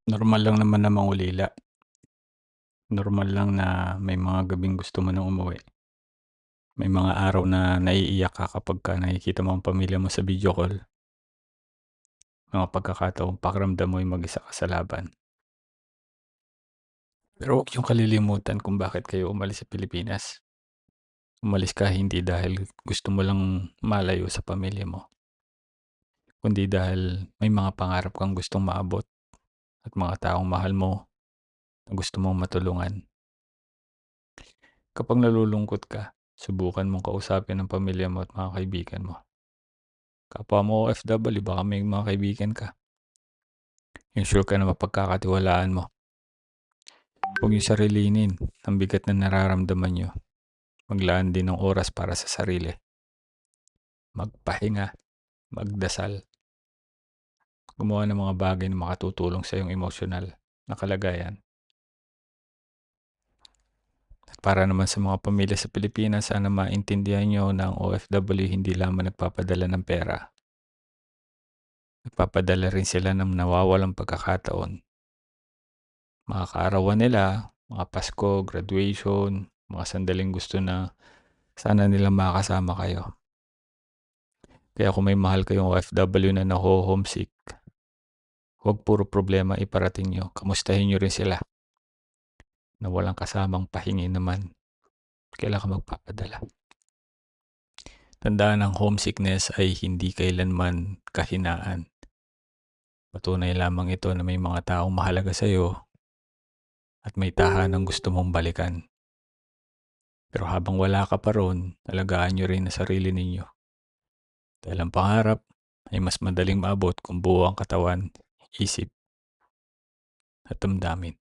Normal lang naman na mangulila. Normal lang na may mga gabing gusto mo ng umuwi. May mga araw na naiiyak ka kapagka nakikita mo ang pamilya mo sa video call. Mga pagkakataong pakiramdam mo'y mag-isa ka sa laban. Pero huwag niyong kalilimutan kung bakit kayo umalis sa Pilipinas. Umalis ka hindi dahil gusto mo lang malayo sa pamilya mo, kundi dahil may mga pangarap kang gustong maabot at mga taong mahal mo na gusto mong matulungan. Kapag nalulungkot ka, subukan mong kausapin ang pamilya mo at mga kaibigan mo. Kapwa mo OFW, baka may mga kaibigan ka. Yung sure ka na mapagkakatiwalaan mo. Huwag yung sarilinin ang bigat na nararamdaman nyo. Maglaan din ng oras para sa sarili. Magpahinga, magdasal, gumawa ng mga bagay na makatutulong sa iyong emosyonal na kalagayan. At para naman sa mga pamilya sa Pilipinas, sana maintindihan nyo na ang OFW hindi lamang nagpapadala ng pera. Nagpapadala rin sila ng nawawalang pagkakataon. Mga kaarawan nila, mga Pasko, graduation, mga sandaling gusto na sana nilang makasama kayo. Kaya kung may mahal kayong OFW na naho-homesick, huwag puro problema iparating nyo. Kamustahin nyo rin sila na walang kasamang pahingi naman. Kailan ka magpapadala? Tandaan, ang homesickness ay hindi kailanman kahinaan. Patunay lamang ito na may mga taong mahalaga sa iyo at may tahanang gusto mong balikan. Pero habang wala ka pa roon, alagaan nyo rin ang sarili ninyo. Dahil ang pangarap ay mas madaling maabot kung buo ang katawan, isip at damdamin.